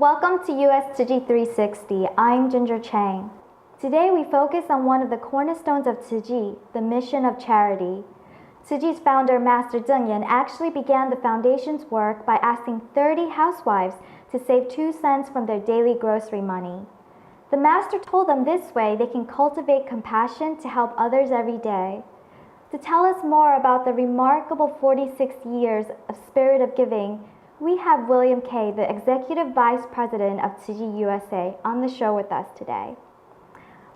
Welcome to US Tzu Chi 360. I'm Ginger Chang. Today we focus on one of the cornerstones of Tzu Chi, the mission of charity. Tzu Chi's founder, Master Cheng Yen, actually began the foundation's work by asking 30 housewives to save 2 cents from their daily grocery money. The master told them this way they can cultivate compassion to help others every day. To tell us more about the remarkable 46 years of spirit of giving, we have William Kay, the Executive Vice President of Tzu Chi USA, on the show with us today.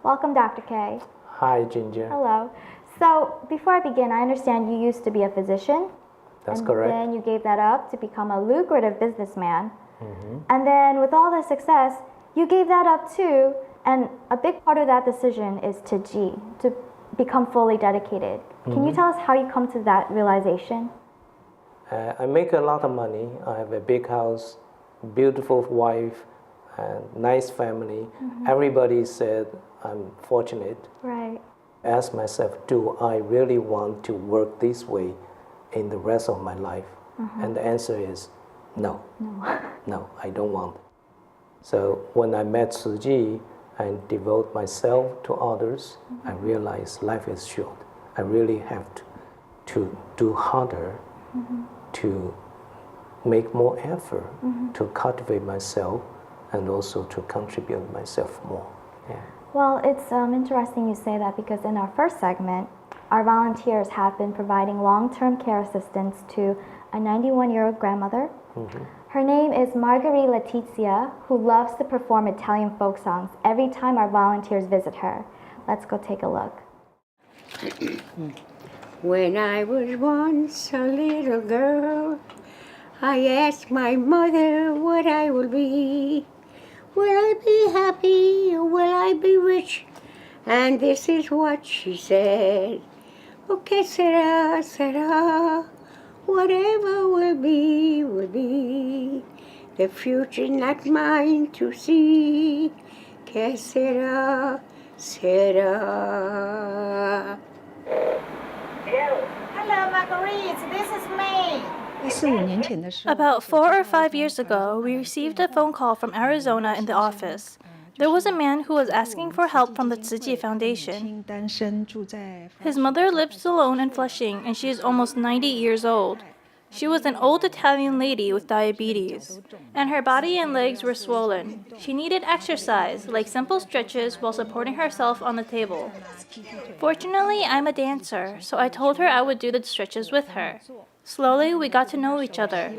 Welcome, Dr. Kay. Hi, Ginger. Hello. So, before I begin, I understand you used to be a physician. That's correct. And then you gave that up to become a lucrative businessman. Mm-hmm. And then with all the success, you gave that up too. And a big part of that decision is Tzu Chi, to become fully dedicated. Can you tell us how you come to that realization? I make a lot of money. I have a big house, beautiful wife, and nice family. Everybody said I'm fortunate. Right. I asked myself, do I really want to work this way in the rest of my life? And the answer is no. No, I don't want. So when I met Tzu Chi and devote myself to others, I realized life is short. I really have to do harder, to make more effort, to cultivate myself, and also to contribute myself more. Yeah. Well, it's interesting you say that because in our first segment, our volunteers have been providing long-term care assistance to a 91-year-old grandmother. Her name is Marguerite Letizia, who loves to perform Italian folk songs every time our volunteers visit her. Let's go take a look. When I was once a little girl, I asked my mother what I will be. Will I be happy or will I be rich? And this is what she said. O que será, será. Whatever will be, will be. The future's not mine to see. Que será, será. Hello, Marguerite. This is me. About 4 or 5 years ago, we received a phone call from Arizona in the office. There was a man who was asking for help from the Tzu Chi Foundation. His mother lives alone in Flushing, and she is almost 90 years old. She was an old Italian lady with diabetes, and her body and legs were swollen. She needed exercise, like simple stretches, while supporting herself on the table. Fortunately, I'm a dancer, so I told her I would do the stretches with her. Slowly, we got to know each other.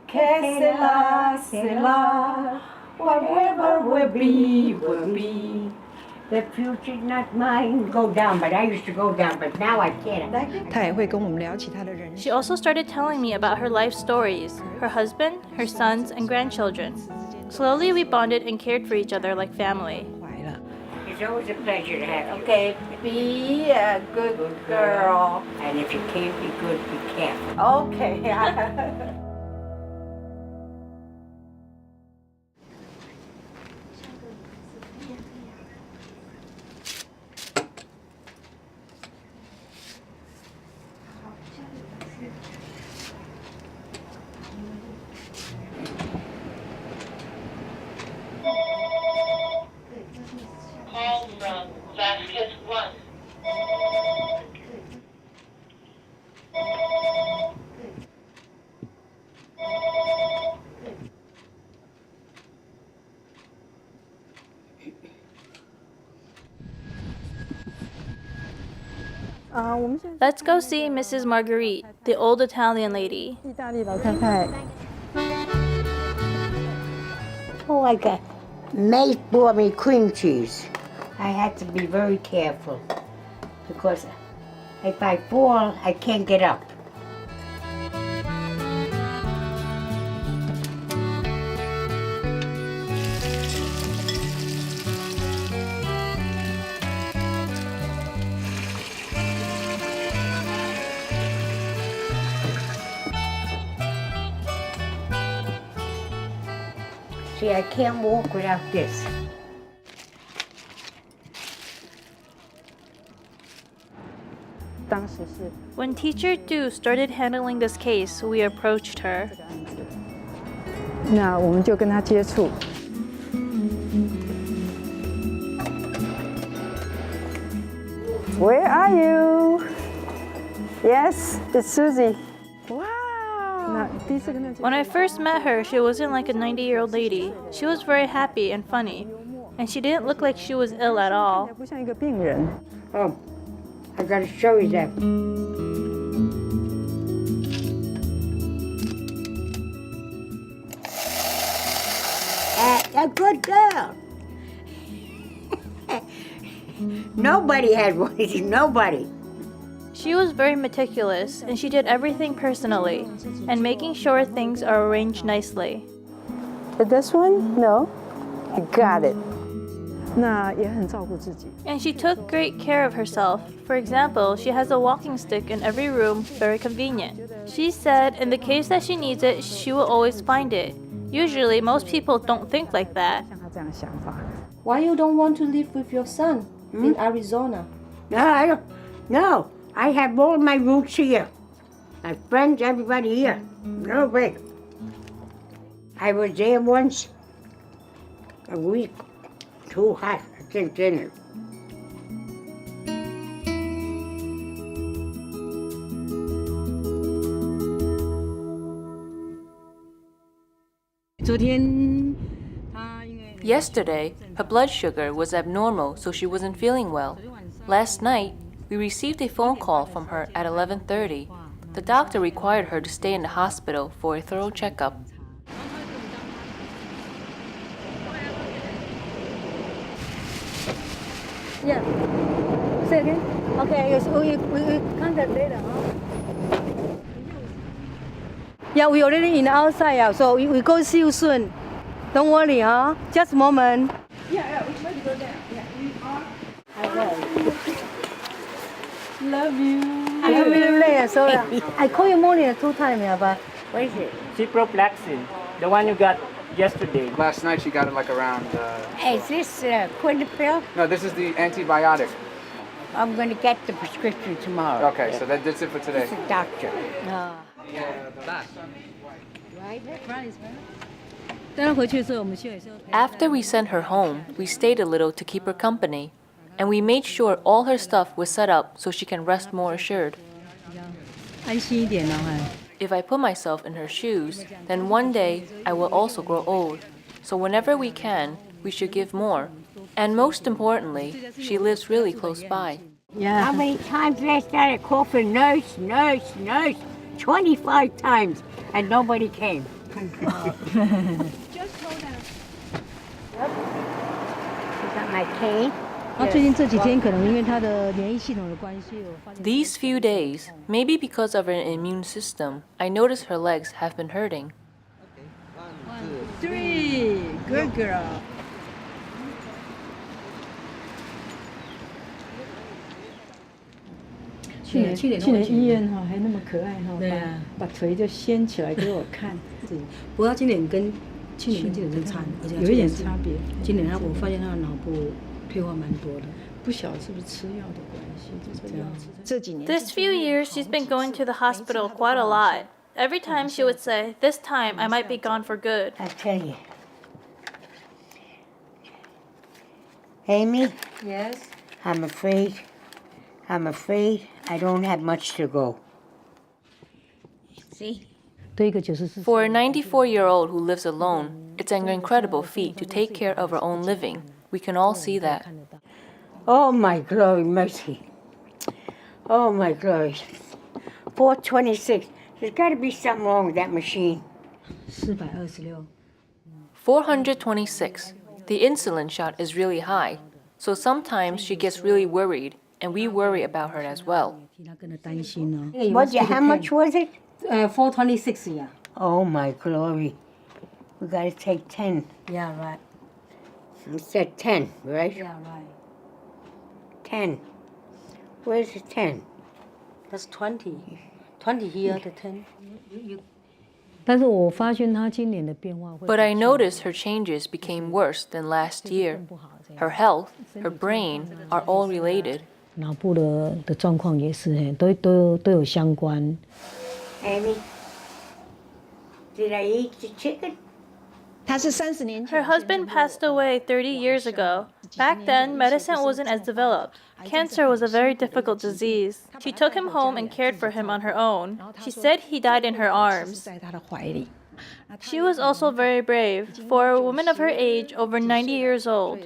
Que será, será. Whatever will be, will be. The future's not mine. Go down, but I used to go down, but now I can't. She also started telling me about her life stories, her husband, her sons, and grandchildren. Slowly, we bonded and cared for each other like family. It's always a pleasure to have you. Okay, be a good girl. And if you can't be good, be careful. Okay. Call from basket 1. Let's go see Mrs. Marguerite, the old Italian lady. Oh, I got May bought me cream cheese. I had to be very careful because if I fall, I can't get up. See, I can't walk without this. When teacher Du started handling this case, we approached her. 那我们就跟他接触。Where are you? Yes, it's Susie. Wow. When I first met her, she wasn't like a 90-year-old lady. She was very happy and funny, and she didn't look like she was ill at all. 不像一个病人。 Oh, I gotta show you that. A good girl. Nobody had one. Nobody. She was very meticulous, and she did everything personally, and making sure things are arranged nicely. This one? No. I got it. 那也很照顾自己。 And she took great care of herself. For example, she has a walking stick in every room, very convenient. She said in the case that she needs it, she will always find it. Usually, most people don't think like that. 像他这样的想法。 Why you don't want to live with your son in Arizona? No, I don't. No, I have all my roots here. My friends, everybody here. No way. I was there once. A week. Too hot. I can't stand it. Yesterday, her blood sugar was abnormal, so she wasn't feeling well. Last night, we received a phone call from her at 11:30. The doctor required her to stay in the hospital for a thorough checkup. Yeah. Say again? Okay, yes, we contact later, huh? Yeah, we already in the outside, yeah, so we go see you soon. Don't worry, huh? Just a moment. Yeah, we're ready to go down. Yeah, we are. I will. Love you. I'm really late, so I call you morning 2 times, yeah, but What is it? Ciprofloxacin, the one you got yesterday. Last night she got it like around. Is this Quintapill? No, this is the antibiotic. I'm going to get the prescription tomorrow. Okay, so that's it for today. It's a doctor. After we sent her home, we stayed a little to keep her company, and we made sure all her stuff was set up so she can rest more assured. If I put myself in her shoes, then one day I will also grow old. So whenever we can, we should give more. And most importantly, she lives really close by. How many times did I started coughing? Nurse, nurse, nurse. 25 times, and nobody came. Just hold on. Yep. You got my cane? These few days, maybe because of her immune system, I notice her legs have been hurting. 1, 3, good girl. Yeah. 去年医院哈还那么可爱哈，把腿就掀起来给我看。不过今年跟去年真差，有一点差别。今年我发现他的脑部退化蛮多的。不晓得是不是吃药的关系，这个药这几年。 This few years, she's been going to the hospital quite a lot. Every time she would say, "This time I might be gone for good." I tell you. Amy? Yes. I'm afraid I don't have much to go. See? For a 94-year-old who lives alone, it's an incredible feat to take care of her own living. We can all see that. Oh, my glory, mercy. Oh, my glory. 426. There's got to be something wrong with that machine. 426. 426. The insulin shot is really high, so sometimes she gets really worried, and we worry about her as well. How much was it? 426, yeah. Oh, my glory. We got to take 10. Yeah, right. You said 10, right? Yeah, right. 10. Where's the 10? That's 20. 20 here, the 10. But I noticed her changes became worse than last year. Her health, her brain are all related. 脑部的状况也是，都有相关。 Amy, did I eat the chicken? Her husband passed away 30 years ago. Back then, medicine wasn't as developed. Cancer was a very difficult disease. She took him home and cared for him on her own. She said he died in her arms. She was also very brave for a woman of her age, over 90 years old.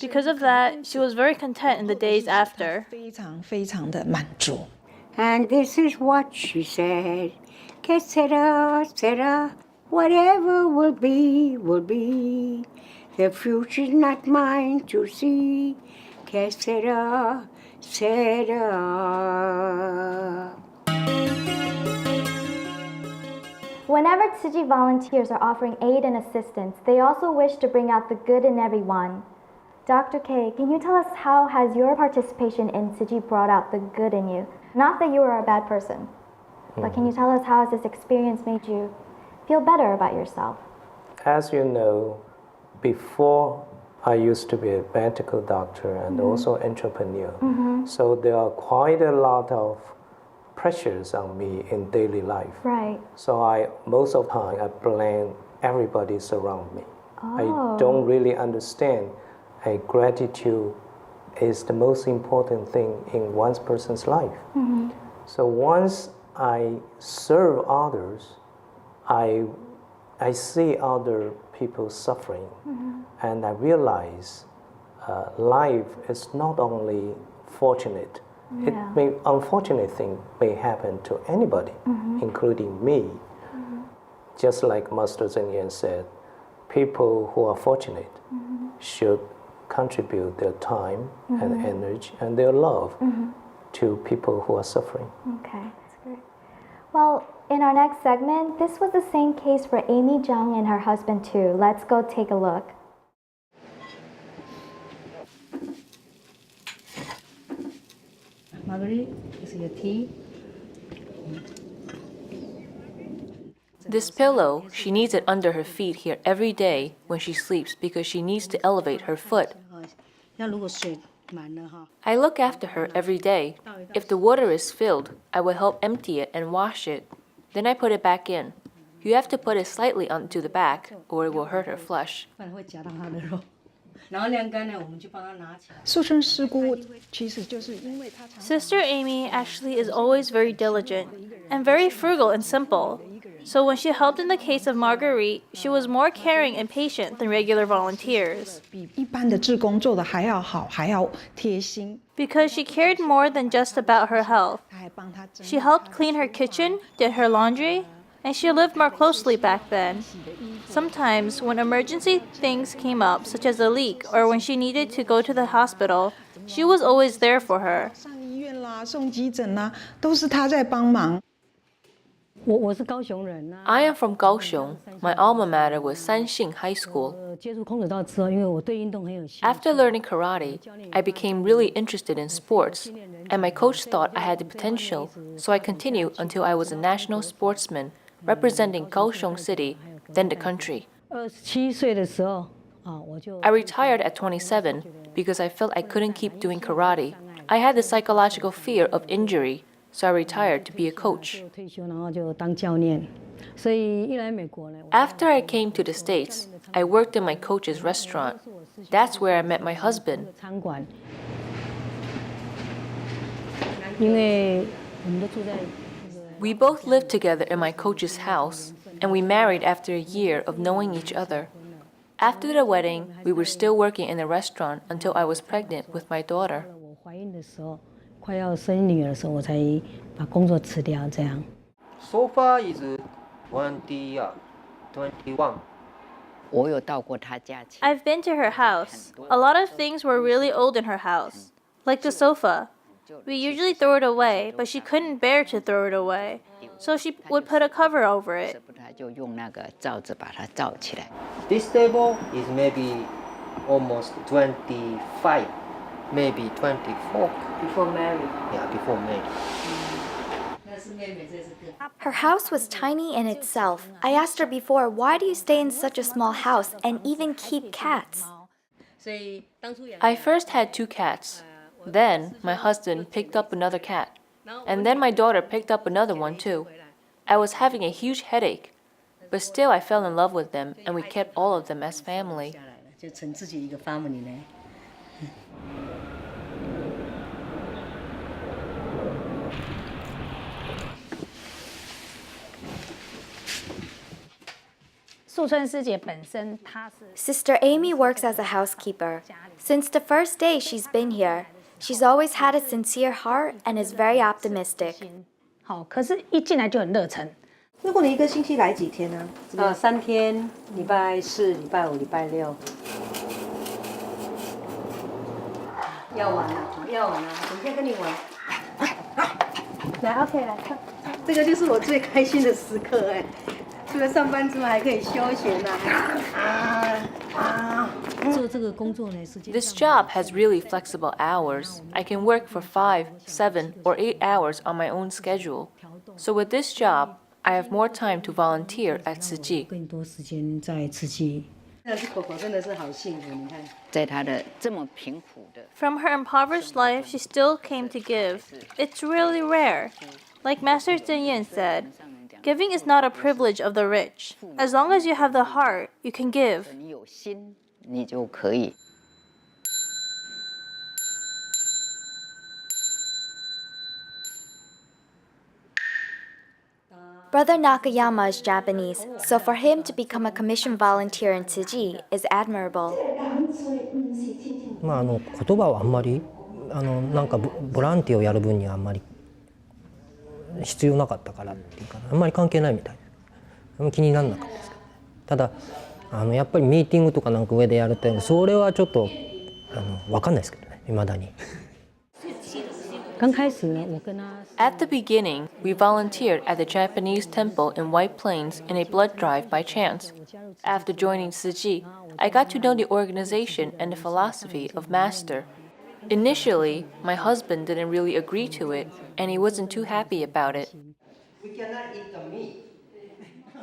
Because of that, she was very content in the days after. And this is what she said. Que sera, sera. Whatever will be, will be. The future's not mine to see. Que sera, sera. Whenever Tzu Chi volunteers are offering aid and assistance, they also wish to bring out the good in everyone. Dr. K, can you tell us how has your participation in Tzu Chi brought out the good in you? Not that you are a bad person, but can you tell us how has this experience made you feel better about yourself? As you know, before I used to be a medical doctor and also entrepreneur. So there are quite a lot of pressures on me in daily life. Right. So most of the time I blame everybody around me. Oh. I don't really understand gratitude is the most important thing in one person's life. So once I serve others, I see other people suffering, and I realize life is not only fortunate. Unfortunate thing may happen to anybody, including me. Just like Master Cheng Yen said, people who are fortunate should contribute their time and energy and their love to people who are suffering. Okay, that's great. Well, in our next segment, this was the same case for Amy Zhang and her husband too. Let's go take a look. Marguerite, this is your tea. This pillow, she needs it under her feet here every day when she sleeps because she needs to elevate her foot. I look after her every day. If the water is filled, I will help empty it and wash it. Then I put it back in. You have to put it slightly onto the back or it will hurt her flesh. Sister Amy actually is always very diligent and very frugal and simple. So when she helped in the case of Marguerite, she was more caring and patient than regular volunteers. Because she cared more than just about her health. She helped clean her kitchen, did her laundry, and she lived more closely back then. Sometimes, when emergency things came up, such as a leak or when she needed to go to the hospital, she was always there for her. I am from Kaohsiung. My alma mater was Sanxing High School. After learning karate, I became really interested in sports, and my coach thought I had the potential, so I continued until I was a national sportsman, representing Kaohsiung City, then the country. I retired at 27 because I felt I couldn't keep doing karate. I had the psychological fear of injury, so I retired to be a coach. After I came to the States, I worked in my coach's restaurant. That's where I met my husband. We both lived together in my coach's house, and we married after a year of knowing each other. After the wedding, we were still working in the restaurant until I was pregnant with my daughter. So far is 21. I've been to her house. A lot of things were really old in her house, like the sofa. We usually throw it away, but she couldn't bear to throw it away, so she would put a cover over it. This table is maybe almost 25, maybe 24. Before marriage. Yeah, before marriage. Her house was tiny in itself. I asked her before, why do you stay in such a small house and even keep cats? I first had 2 cats. Then my husband picked up another cat. And then my daughter picked up another one too. I was having a huge headache. But still, I fell in love with them, and we kept all of them as family. 就成自己一个 family 呢。Sister Amy works as a housekeeper. Since the first day she's been here, she's always had a sincere heart and is very optimistic. 可是一进来就很热忱。如果你一个星期来几天呢？3天，礼拜4、礼拜5、礼拜6。要玩了，要玩了，等一下跟你玩。来 ，OK， 来看，这个就是我最开心的时刻哎。除了上班之外，还可以休闲呐。做这个工作呢，时间。This job has really flexible hours. I can work for 5, 7, or 8 hours on my own schedule. So with this job, I have more time to volunteer at Tzu Chi. 更多时间在Tzu Chi。那是口口真的是好幸福，你看。在她的这么贫苦的。From her impoverished life, she still came to give. It's really rare. Like Master Cheng Yen said, giving is not a privilege of the rich. As long as you have the heart, you can give. 你有心，你就可以。Brother Nakayama is Japanese, so for him to become a commissioned volunteer in Tzu Chi is admirable. 言葉はあんまりなんかボランティアをやる分にはあんまり必要なかったからっていうかあんまり関係ないみたいな気にならなかったですけどただやっぱりミーティングとかなんか上でやるってそれはちょっと分かんないですけどね未だに。At the beginning, we volunteered at the Japanese temple in White Plains in a blood drive by chance. After joining Tzu Chi, I got to know the organization and the philosophy of Master. Initially, my husband didn't really agree to it, and he wasn't too happy about it.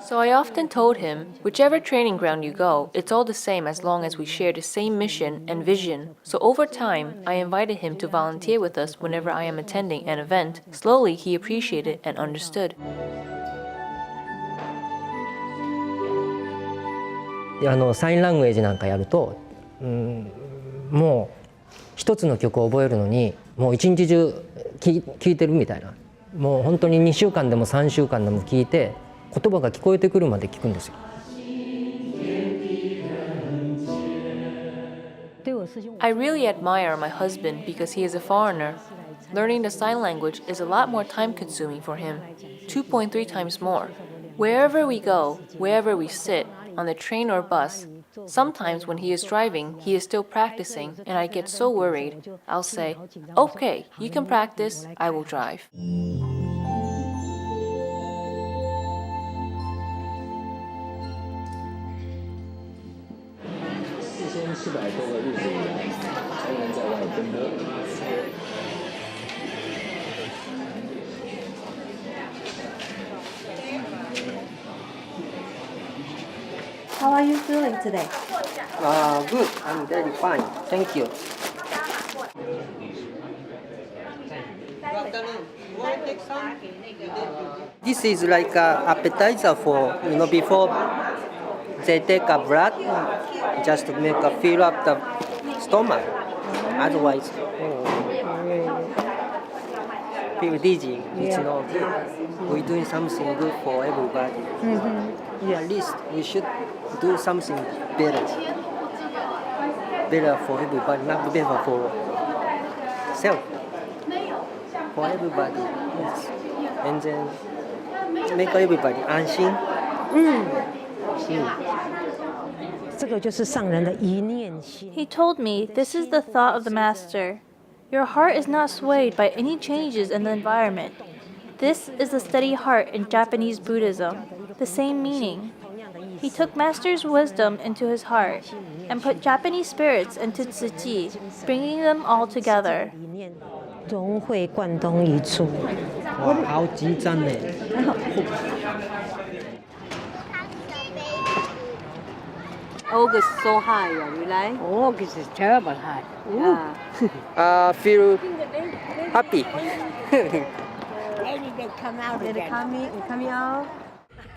So I often told him, whichever training ground you go, it's all the same as long as we share the same mission and vision. So over time, I invited him to volunteer with us whenever I am attending an event. Slowly, he appreciated and understood. サインラングエージなんかやると、もう一つの曲を覚えるのにもう一日中聴いてるみたいなもう本当に2週間でも3週間でも聴いて言葉が聞こえてくるまで聞くんですよ。I really admire my husband because he is a foreigner. Learning the sign language is a lot more time-consuming for him, 2.3 times more. Wherever we go, wherever we sit, on the train or bus, sometimes when he is driving, he is still practicing, and I get so worried. I'll say, "Okay, you can practice, I will drive." How are you feeling today? Good. I'm very fine. Thank you. This is like an appetizer for before they take a blood, just to make a fill up the stomach. Otherwise, feel dizzy. It's not good. We're doing something good for everybody. At least we should do something better for everybody, not better for self, for everybody. Yes. And then make everybody 安心。这个就是上人的一念心。 He told me this is the thought of the Master. Your heart is not swayed by any changes in the environment. This is the steady heart in Japanese Buddhism, the same meaning. He took Master's wisdom into his heart and put Japanese spirits into Tzu Chi, bringing them all together. 融会贯通一处。哇，好紧张呢。August so high, you like? August is terrible high. Feel happy. They come out again. Coming out.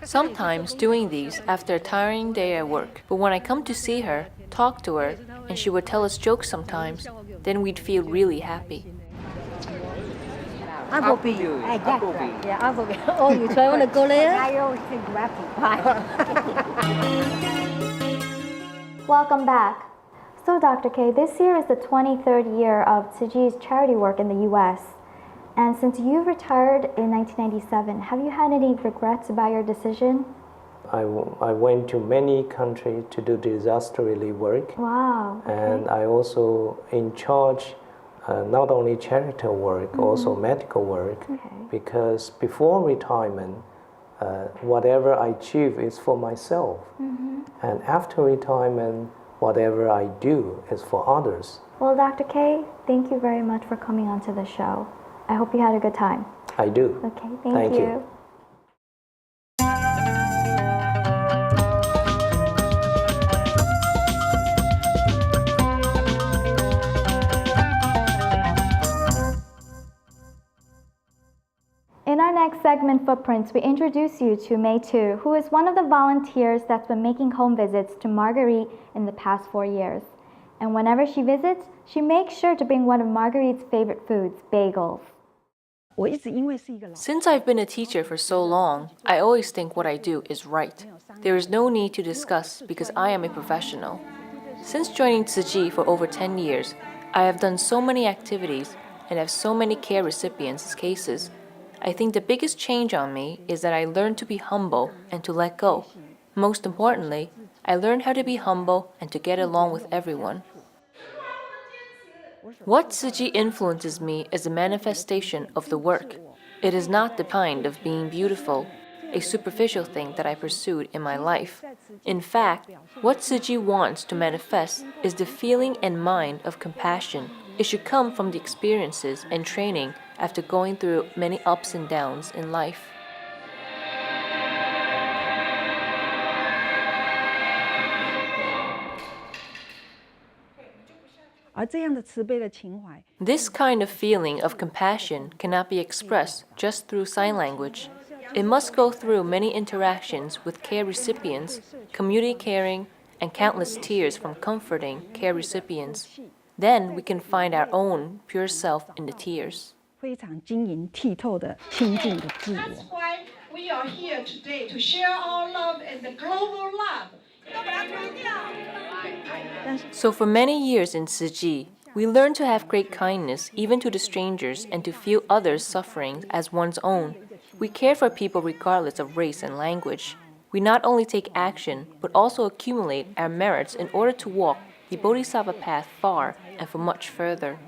Sometimes doing these after a tiring day at work. But when I come to see her, talk to her, and she would tell us jokes sometimes, then we'd feel really happy. Applebee. Applebee. Yeah, Applebee. Oh, you try want to go there? I always think apple pie. Welcome back. So Dr. K, this year is the 23rd year of Tzu Chi's charity work in the US. And since you retired in 1997, have you had any regrets about your decision? I went to many countries to do disaster relief work. Wow. Okay. And I also in charge not only charitable work, also medical work. Okay. Because before retirement, whatever I achieve is for myself. And after retirement, whatever I do is for others. Well, Dr. K, thank you very much for coming onto the show. I hope you had a good time. I do. Okay, thank you. In our next segment, Footprints, we introduce you to Mei Tu, who is one of the volunteers that's been making home visits to Marguerite in the past 4 years. And whenever she visits, she makes sure to bring one of Marguerite's favorite foods, bagels. Since I've been a teacher for so long, I always think what I do is right. There is no need to discuss because I am a professional. Since joining Tzu Chi for over 10 years, I have done so many activities and have so many care recipients' cases. I think the biggest change on me is that I learned to be humble and to let go. Most importantly, I learned how to be humble and to get along with everyone. What Tzu Chi influences me is a manifestation of the work. It is not the kind of being beautiful, a superficial thing that I pursued in my life. In fact, what Tzu Chi wants to manifest is the feeling and mind of compassion. It should come from the experiences and training after going through many ups and downs in life. This kind of feeling of compassion cannot be expressed just through sign language. It must go through many interactions with care recipients, community caring, and countless tears from comforting care recipients. Then we can find our own pure self in the tears. That's why we are here today to share our love and the global love. So for many years in Tzu Chi, we learn to have great kindness even to the strangers and to feel others' suffering as one's own. We care for people regardless of race and language. We not only take action, but also accumulate our merits in order to walk the Bodhisattva path far and for much further.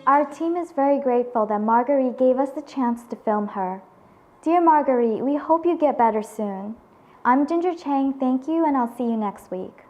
Our team is very grateful that Marguerite gave us the chance to film her. Dear Marguerite, we hope you get better soon. I'm Ginger Chang, thank you, and I'll see you next week.